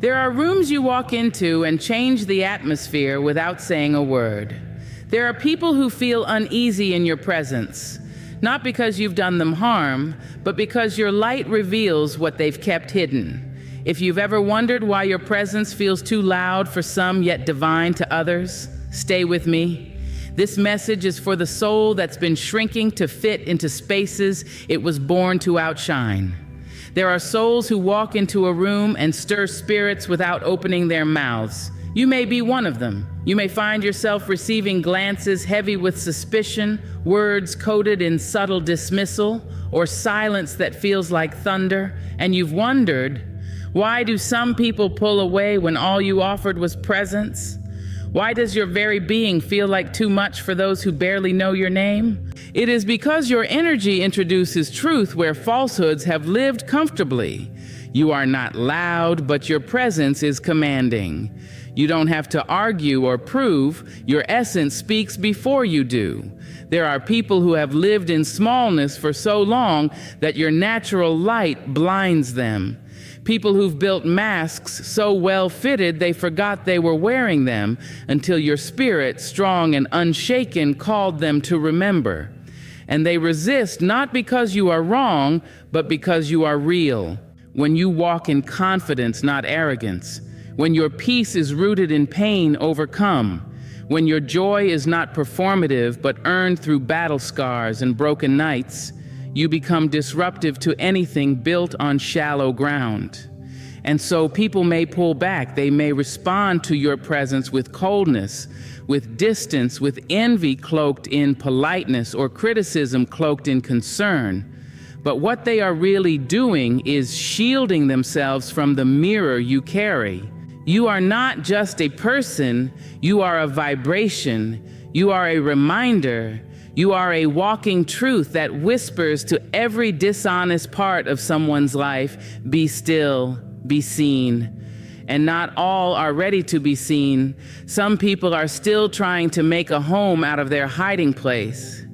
There are rooms you walk into and change the atmosphere without saying a word. There are people who feel uneasy in your presence, not because you've done them harm, but because your light reveals what they've kept hidden. If you've ever wondered why your presence feels too loud for some yet divine to others, stay with me. This message is for the soul that's been shrinking to fit into spaces it was born to outshine. There are souls who walk into a room and stir spirits without opening their mouths. You may be one of them. You may find yourself receiving glances heavy with suspicion, words coated in subtle dismissal, or silence that feels like thunder, and you've wondered, why do some people pull away when all you offered was presence? Why does your very being feel like too much for those who barely know your name? It is because your energy introduces truth where falsehoods have lived comfortably. You are not loud, but your presence is commanding. You don't have to argue or prove. Your essence speaks before you do. There are people who have lived in smallness for so long that your natural light blinds them. People who've built masks so well fitted they forgot they were wearing them until your spirit, strong and unshaken, called them to remember. And they resist not because you are wrong, but because you are real. When you walk in confidence, not arrogance. When your peace is rooted in pain overcome. When your joy is not performative, but earned through battle scars and broken nights. You become disruptive to anything built on shallow ground. And so people may pull back. They may respond to your presence with coldness, with distance, with envy cloaked in politeness, or criticism cloaked in concern. But what they are really doing is shielding themselves from the mirror you carry. You are not just a person, you are a vibration, you are a reminder. You are a walking truth that whispers to every dishonest part of someone's life, be still, be seen. And not all are ready to be seen. Some people are still trying to make a home out of their hiding place.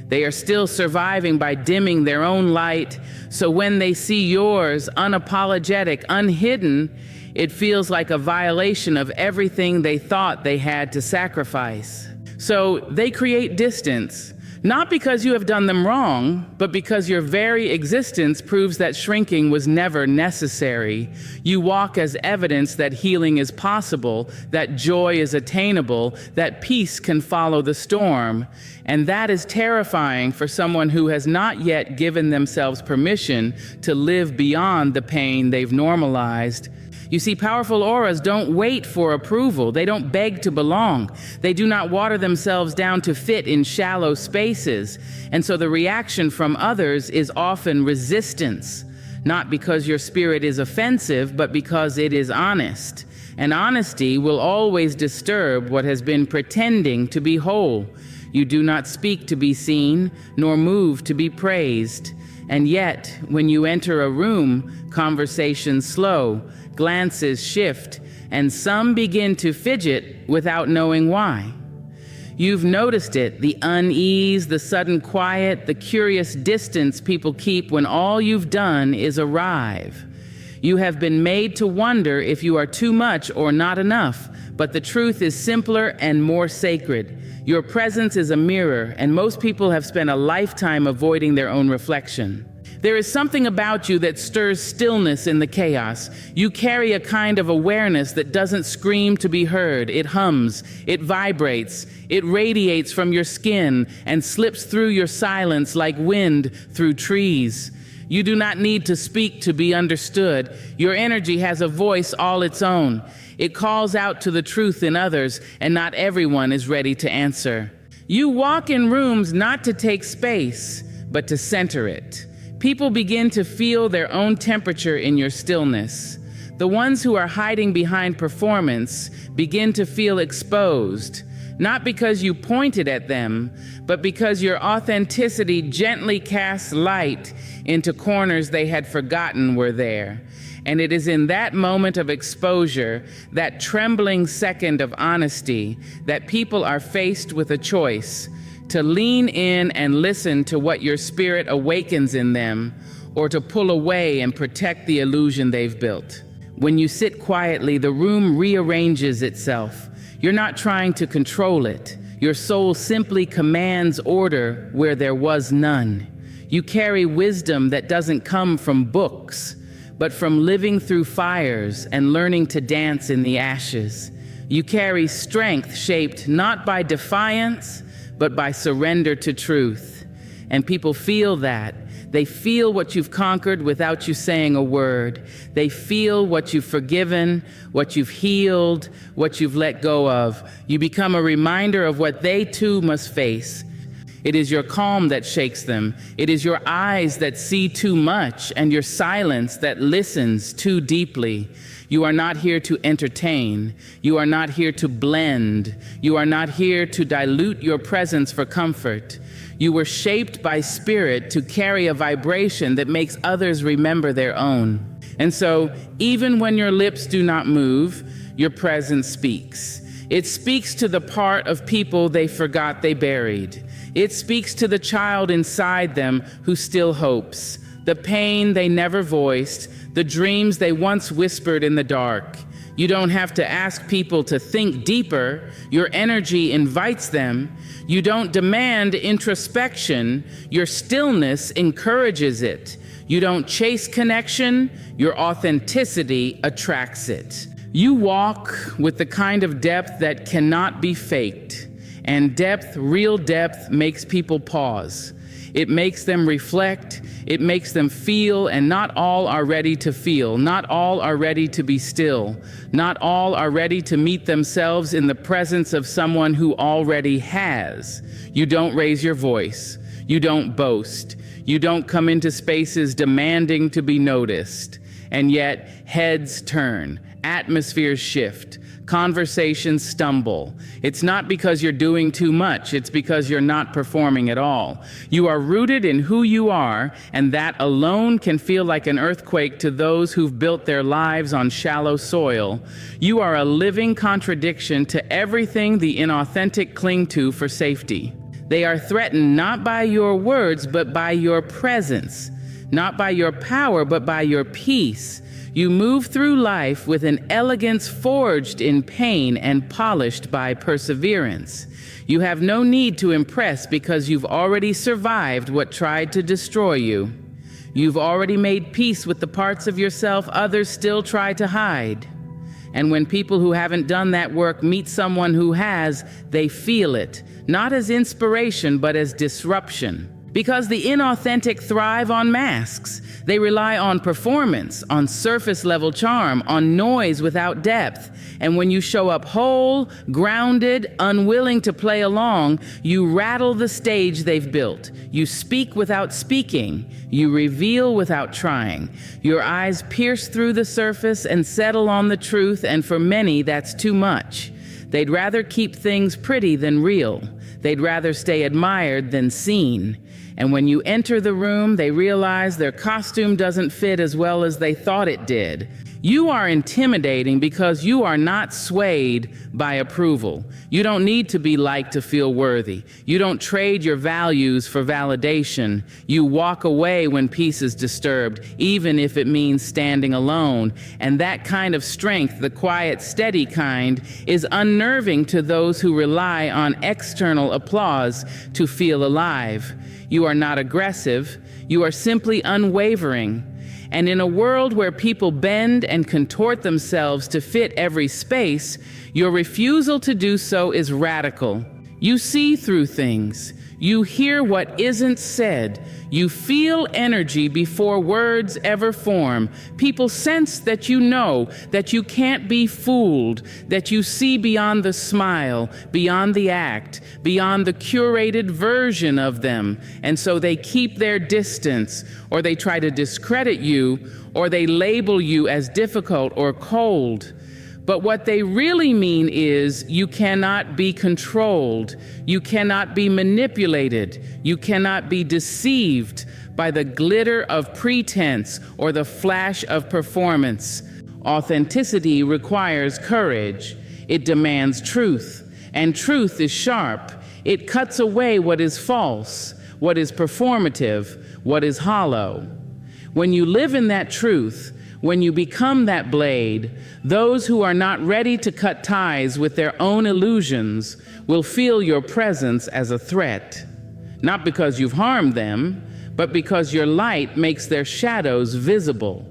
They are still surviving by dimming their own light, so when they see yours, unapologetic, unhidden, it feels like a violation of everything they thought they had to sacrifice. So they create distance, not because you have done them wrong, but because your very existence proves that shrinking was never necessary. You walk as evidence that healing is possible, that joy is attainable, that peace can follow the storm. And that is terrifying for someone who has not yet given themselves permission to live beyond the pain they've normalized. You see, powerful auras don't wait for approval. They don't beg to belong. They do not water themselves down to fit in shallow spaces. And so the reaction from others is often resistance, not because your spirit is offensive, but because it is honest. And honesty will always disturb what has been pretending to be whole. You do not speak to be seen, nor move to be praised. And yet, when you enter a room, conversations slow, glances shift, and some begin to fidget without knowing why. You've noticed it, the unease, the sudden quiet, the curious distance people keep when all you've done is arrive. You have been made to wonder if you are too much or not enough, but the truth is simpler and more sacred. Your presence is a mirror, and most people have spent a lifetime avoiding their own reflection. There is something about you that stirs stillness in the chaos. You carry a kind of awareness that doesn't scream to be heard. It hums, it vibrates, it radiates from your skin and slips through your silence like wind through trees. You do not need to speak to be understood. Your energy has a voice all its own. It calls out to the truth in others, and not everyone is ready to answer. You walk in rooms not to take space, but to center it. People begin to feel their own temperature in your stillness. The ones who are hiding behind performance begin to feel exposed, not because you pointed at them, but because your authenticity gently casts light into corners they had forgotten were there. And it is in that moment of exposure, that trembling second of honesty, that people are faced with a choice: to lean in and listen to what your spirit awakens in them, or to pull away and protect the illusion they've built. When you sit quietly, the room rearranges itself. You're not trying to control it. Your soul simply commands order where there was none. You carry wisdom that doesn't come from books, but from living through fires and learning to dance in the ashes. You carry strength shaped not by defiance, but by surrender to truth. And people feel that. They feel what you've conquered without you saying a word. They feel what you've forgiven, what you've healed, what you've let go of. You become a reminder of what they too must face. It is your calm that shakes them. It is your eyes that see too much and your silence that listens too deeply. You are not here to entertain. You are not here to blend. You are not here to dilute your presence for comfort. You were shaped by spirit to carry a vibration that makes others remember their own. And so, even when your lips do not move, your presence speaks. It speaks to the part of people they forgot they buried. It speaks to the child inside them who still hopes, the pain they never voiced, the dreams they once whispered in the dark. You don't have to ask people to think deeper. Your energy invites them. You don't demand introspection. Your stillness encourages it. You don't chase connection. Your authenticity attracts it. You walk with the kind of depth that cannot be faked. And depth, real depth, makes people pause. It makes them reflect. It makes them feel, and not all are ready to feel. Not all are ready to be still. Not all are ready to meet themselves in the presence of someone who already has. You don't raise your voice. You don't boast. You don't come into spaces demanding to be noticed. And yet, heads turn, atmospheres shift, conversations stumble. It's not because you're doing too much, it's because you're not performing at all. You are rooted in who you are, and that alone can feel like an earthquake to those who've built their lives on shallow soil. You are a living contradiction to everything the inauthentic cling to for safety. They are threatened not by your words, but by your presence. Not by your power, but by your peace. You move through life with an elegance forged in pain and polished by perseverance. You have no need to impress because you've already survived what tried to destroy you. You've already made peace with the parts of yourself others still try to hide. And when people who haven't done that work meet someone who has, they feel it, not as inspiration, but as disruption. Because the inauthentic thrive on masks. They rely on performance, on surface-level charm, on noise without depth. And when you show up whole, grounded, unwilling to play along, you rattle the stage they've built. You speak without speaking. You reveal without trying. Your eyes pierce through the surface and settle on the truth, and for many, that's too much. They'd rather keep things pretty than real. They'd rather stay admired than seen. And when you enter the room, they realize their costume doesn't fit as well as they thought it did. You are intimidating because you are not swayed by approval. You don't need to be liked to feel worthy. You don't trade your values for validation. You walk away when peace is disturbed, even if it means standing alone. And that kind of strength, the quiet, steady kind, is unnerving to those who rely on external applause to feel alive. You are not aggressive. You are simply unwavering. And in a world where people bend and contort themselves to fit every space, your refusal to do so is radical. You see through things. You hear what isn't said. You feel energy before words ever form. People sense that you know, that you can't be fooled, that you see beyond the smile, beyond the act, beyond the curated version of them. And so they keep their distance, or they try to discredit you, or they label you as difficult or cold. But what they really mean is you cannot be controlled, you cannot be manipulated, you cannot be deceived by the glitter of pretense or the flash of performance. Authenticity requires courage. It demands truth, and truth is sharp. It cuts away what is false, what is performative, what is hollow. When you live in that truth, When you become that blade, those who are not ready to cut ties with their own illusions will feel your presence as a threat. Not because you've harmed them, but because your light makes their shadows visible.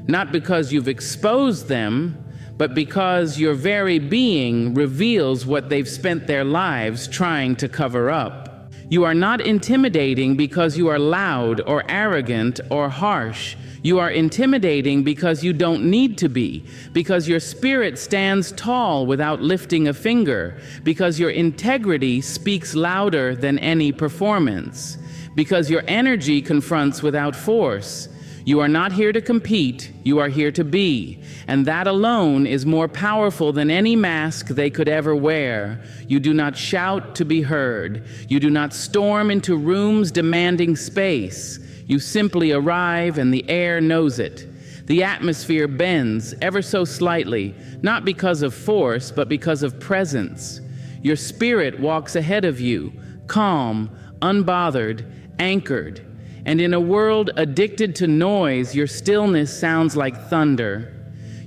Not because you've exposed them, but because your very being reveals what they've spent their lives trying to cover up. You are not intimidating because you are loud or arrogant or harsh. You are intimidating because you don't need to be, because your spirit stands tall without lifting a finger, because your integrity speaks louder than any performance, because your energy confronts without force. You are not here to compete, you are here to be, and that alone is more powerful than any mask they could ever wear. You do not shout to be heard. You do not storm into rooms demanding space. You simply arrive and the air knows it. The atmosphere bends ever so slightly, not because of force, but because of presence. Your spirit walks ahead of you, calm, unbothered, anchored. And in a world addicted to noise, your stillness sounds like thunder.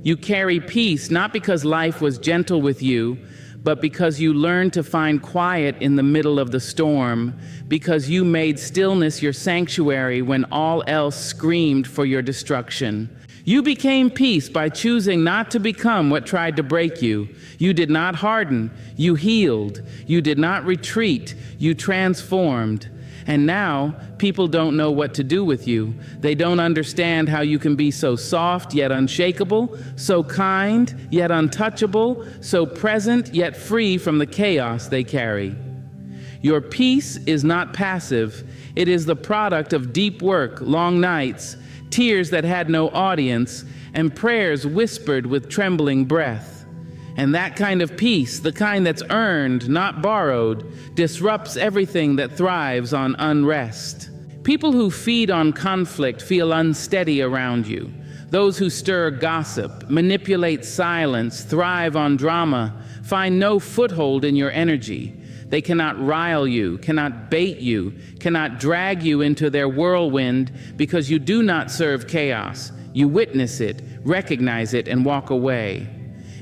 You carry peace not because life was gentle with you, but because you learned to find quiet in the middle of the storm, because you made stillness your sanctuary when all else screamed for your destruction. You became peace by choosing not to become what tried to break you. You did not harden, you healed. You did not retreat, you transformed. And now, people don't know what to do with you. They don't understand how you can be so soft yet unshakable, so kind yet untouchable, so present yet free from the chaos they carry. Your peace is not passive. It is the product of deep work, long nights, tears that had no audience, and prayers whispered with trembling breath. And that kind of peace, the kind that's earned, not borrowed, disrupts everything that thrives on unrest. People who feed on conflict feel unsteady around you. Those who stir gossip, manipulate silence, thrive on drama, find no foothold in your energy. They cannot rile you, cannot bait you, cannot drag you into their whirlwind because you do not serve chaos. You witness it, recognize it, and walk away.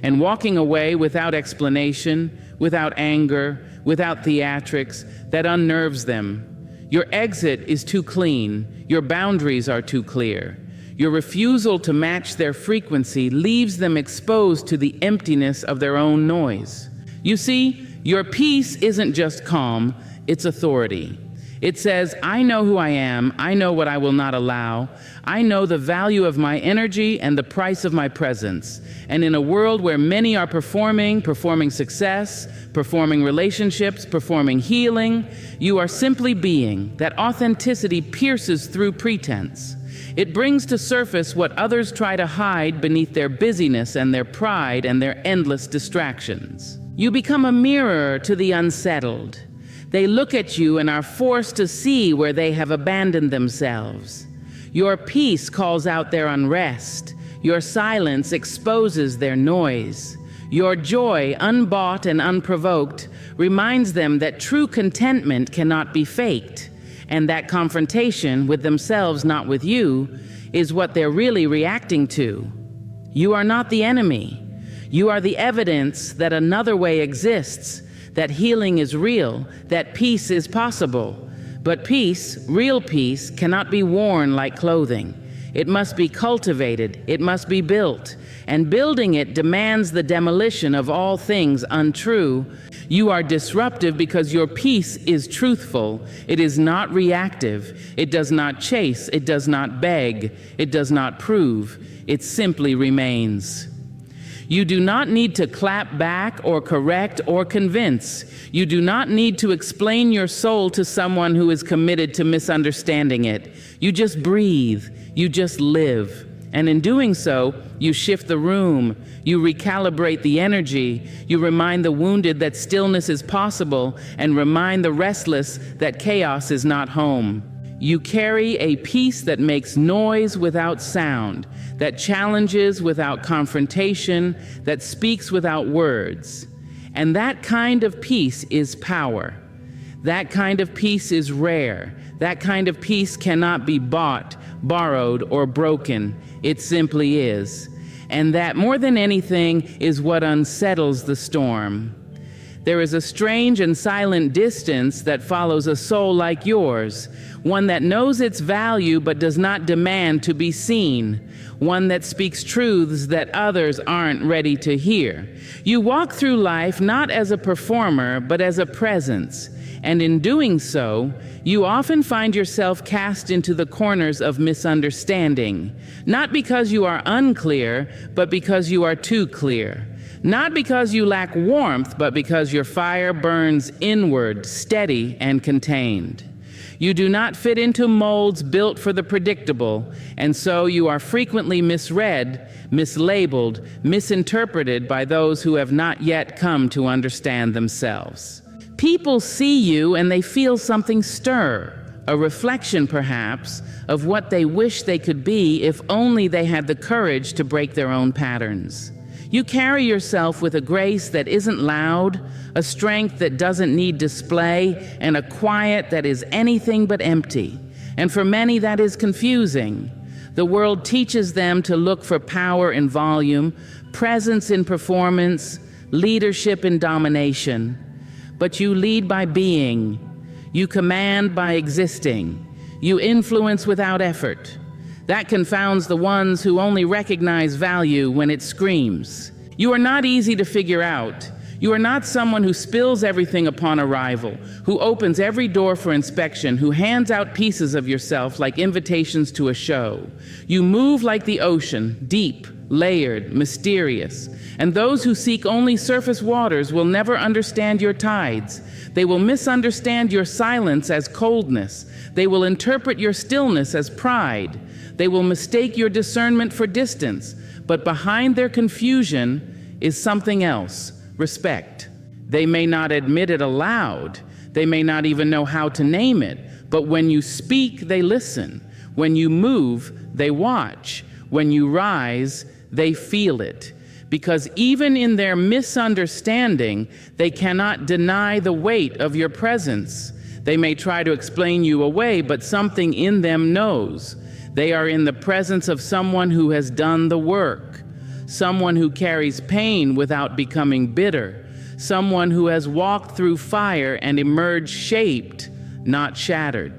And walking away without explanation, without anger, without theatrics, that unnerves them. Your exit is too clean. Your boundaries are too clear. Your refusal to match their frequency leaves them exposed to the emptiness of their own noise. You see, your peace isn't just calm, it's authority. It says, I know who I am, I know what I will not allow, I know the value of my energy and the price of my presence. And in a world where many are performing success, performing relationships, performing healing, you are simply being. That authenticity pierces through pretense. It brings to surface what others try to hide beneath their busyness and their pride and their endless distractions. You become a mirror to the unsettled. They look at you and are forced to see where they have abandoned themselves. Your peace calls out their unrest. Your silence exposes their noise. Your joy, unbought and unprovoked, reminds them that true contentment cannot be faked, and that confrontation with themselves, not with you, is what they're really reacting to. You are not the enemy. You are the evidence that another way exists, that healing is real, that peace is possible. But peace, real peace, cannot be worn like clothing. It must be cultivated, it must be built, and building it demands the demolition of all things untrue. You are disruptive because your peace is truthful. It is not reactive. It does not chase. It does not beg. It does not prove. It simply remains. You do not need to clap back or correct or convince. You do not need to explain your soul to someone who is committed to misunderstanding it. You just breathe. You just live. And in doing so, you shift the room. You recalibrate the energy. You remind the wounded that stillness is possible and remind the restless that chaos is not home. You carry a peace that makes noise without sound, that challenges without confrontation, that speaks without words. And that kind of peace is power. That kind of peace is rare. That kind of peace cannot be bought, borrowed, or broken. It simply is. And that, more than anything, is what unsettles the storm. There is a strange and silent distance that follows a soul like yours, one that knows its value but does not demand to be seen, one that speaks truths that others aren't ready to hear. You walk through life not as a performer but as a presence, and in doing so, you often find yourself cast into the corners of misunderstanding, not because you are unclear, but because you are too clear. Not because you lack warmth, but because your fire burns inward, steady and contained. You do not fit into molds built for the predictable, and so you are frequently misread, mislabeled, misinterpreted by those who have not yet come to understand themselves. People see you and they feel something stir, a reflection perhaps of what they wish they could be if only they had the courage to break their own patterns. You carry yourself with a grace that isn't loud, a strength that doesn't need display, and a quiet that is anything but empty. And for many, that is confusing. The world teaches them to look for power in volume, presence in performance, leadership in domination. But you lead by being. You command by existing. You influence without effort. That confounds the ones who only recognize value when it screams. You are not easy to figure out. You are not someone who spills everything upon arrival, who opens every door for inspection, who hands out pieces of yourself like invitations to a show. You move like the ocean, deep, layered, mysterious. And those who seek only surface waters will never understand your tides. They will misunderstand your silence as coldness. They will interpret your stillness as pride. They will mistake your discernment for distance, but behind their confusion is something else, respect. They may not admit it aloud. They may not even know how to name it, but when you speak, they listen. When you move, they watch. When you rise, they feel it. Because even in their misunderstanding, they cannot deny the weight of your presence. They may try to explain you away, but something in them knows. They are in the presence of someone who has done the work, someone who carries pain without becoming bitter, someone who has walked through fire and emerged shaped, not shattered.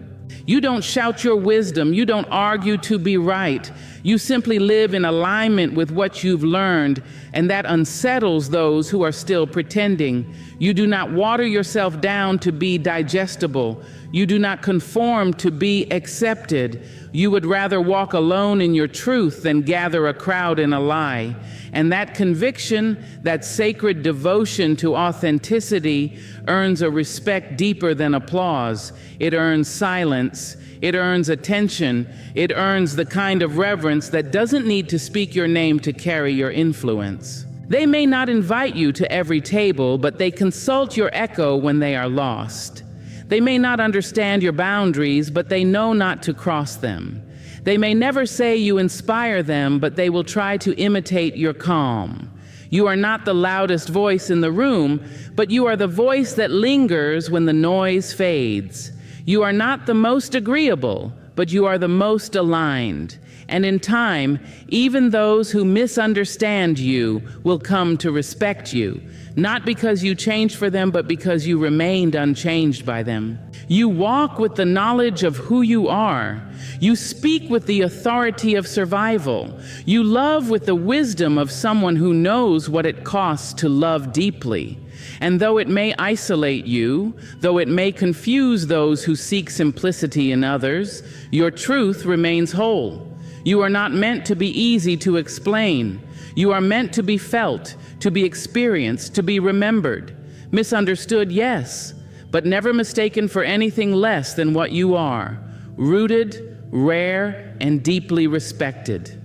You don't shout your wisdom. You don't argue to be right. You simply live in alignment with what you've learned, and that unsettles those who are still pretending. You do not water yourself down to be digestible. You do not conform to be accepted. You would rather walk alone in your truth than gather a crowd in a lie. And that conviction, that sacred devotion to authenticity, earns a respect deeper than applause. It earns silence. It earns attention. It earns the kind of reverence that doesn't need to speak your name to carry your influence. They may not invite you to every table, but they consult your echo when they are lost. They may not understand your boundaries, but they know not to cross them. They may never say you inspire them, but they will try to imitate your calm. You are not the loudest voice in the room, but you are the voice that lingers when the noise fades. You are not the most agreeable, but you are the most aligned. And in time, even those who misunderstand you will come to respect you, not because you changed for them, but because you remained unchanged by them. You walk with the knowledge of who you are. You speak with the authority of survival. You love with the wisdom of someone who knows what it costs to love deeply. And though it may isolate you, though it may confuse those who seek simplicity in others, your truth remains whole. You are not meant to be easy to explain. You are meant to be felt, to be experienced, to be remembered. Misunderstood, yes, but never mistaken for anything less than what you are, rooted, rare, and deeply respected.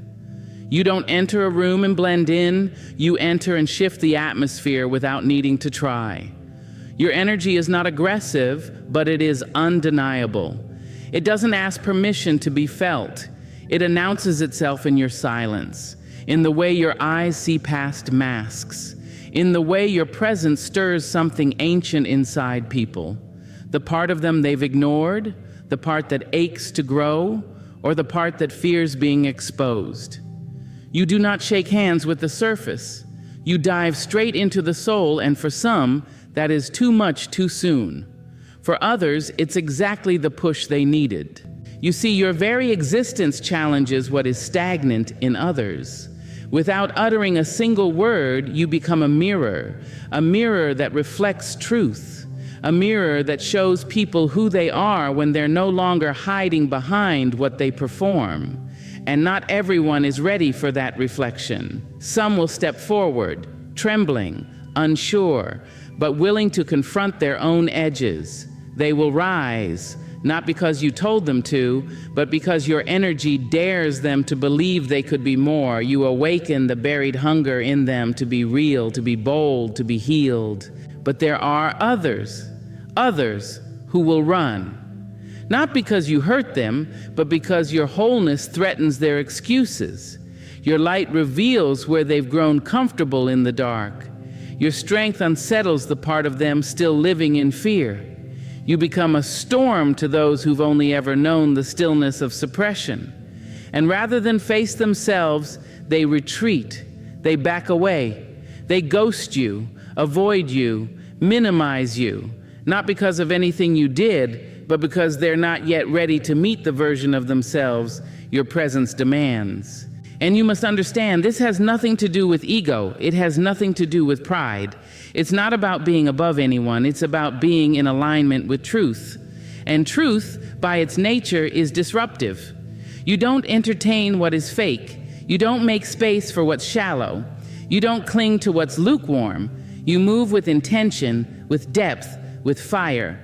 You don't enter a room and blend in. You enter and shift the atmosphere without needing to try. Your energy is not aggressive, but it is undeniable. It doesn't ask permission to be felt. It announces itself in your silence, in the way your eyes see past masks, in the way your presence stirs something ancient inside people, the part of them they've ignored, the part that aches to grow, or the part that fears being exposed. You do not shake hands with the surface. You dive straight into the soul, and for some, that is too much too soon. For others, it's exactly the push they needed. You see, your very existence challenges what is stagnant in others. Without uttering a single word, you become a mirror that reflects truth, a mirror that shows people who they are when they're no longer hiding behind what they perform. And not everyone is ready for that reflection. Some will step forward, trembling, unsure, but willing to confront their own edges. They will rise, not because you told them to, but because your energy dares them to believe they could be more. You awaken the buried hunger in them to be real, to be bold, to be healed. But there are others who will run. Not because you hurt them, but because your wholeness threatens their excuses. Your light reveals where they've grown comfortable in the dark. Your strength unsettles the part of them still living in fear. You become a storm to those who've only ever known the stillness of suppression. And rather than face themselves, they retreat, they back away, they ghost you, avoid you, minimize you, not because of anything you did, but because they're not yet ready to meet the version of themselves your presence demands. And you must understand, this has nothing to do with ego. It has nothing to do with pride. It's not about being above anyone. It's about being in alignment with truth. And truth, by its nature, is disruptive. You don't entertain what is fake. You don't make space for what's shallow. You don't cling to what's lukewarm. You move with intention, with depth, with fire.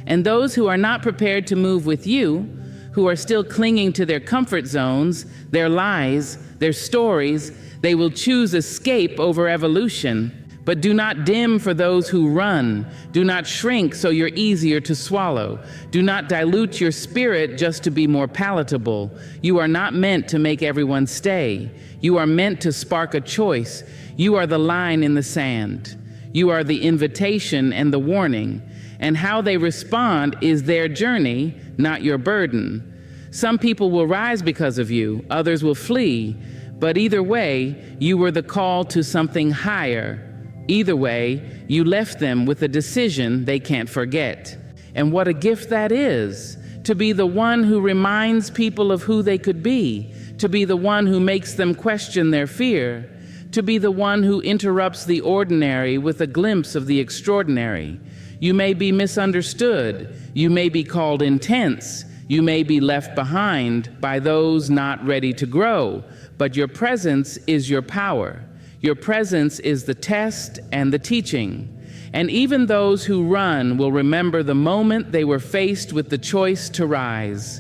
And those who are not prepared to move with you, who are still clinging to their comfort zones, their lies, their stories, they will choose escape over evolution. But do not dim for those who run. Do not shrink so you're easier to swallow. Do not dilute your spirit just to be more palatable. You are not meant to make everyone stay. You are meant to spark a choice. You are the line in the sand. You are the invitation and the warning. And how they respond is their journey, not your burden. Some people will rise because of you, others will flee. But either way, you were the call to something higher. Either way, you left them with a decision they can't forget. And what a gift that is, to be the one who reminds people of who they could be, to be the one who makes them question their fear, to be the one who interrupts the ordinary with a glimpse of the extraordinary. You may be misunderstood. You may be called intense. You may be left behind by those not ready to grow. But your presence is your power. Your presence is the test and the teaching. And even those who run will remember the moment they were faced with the choice to rise.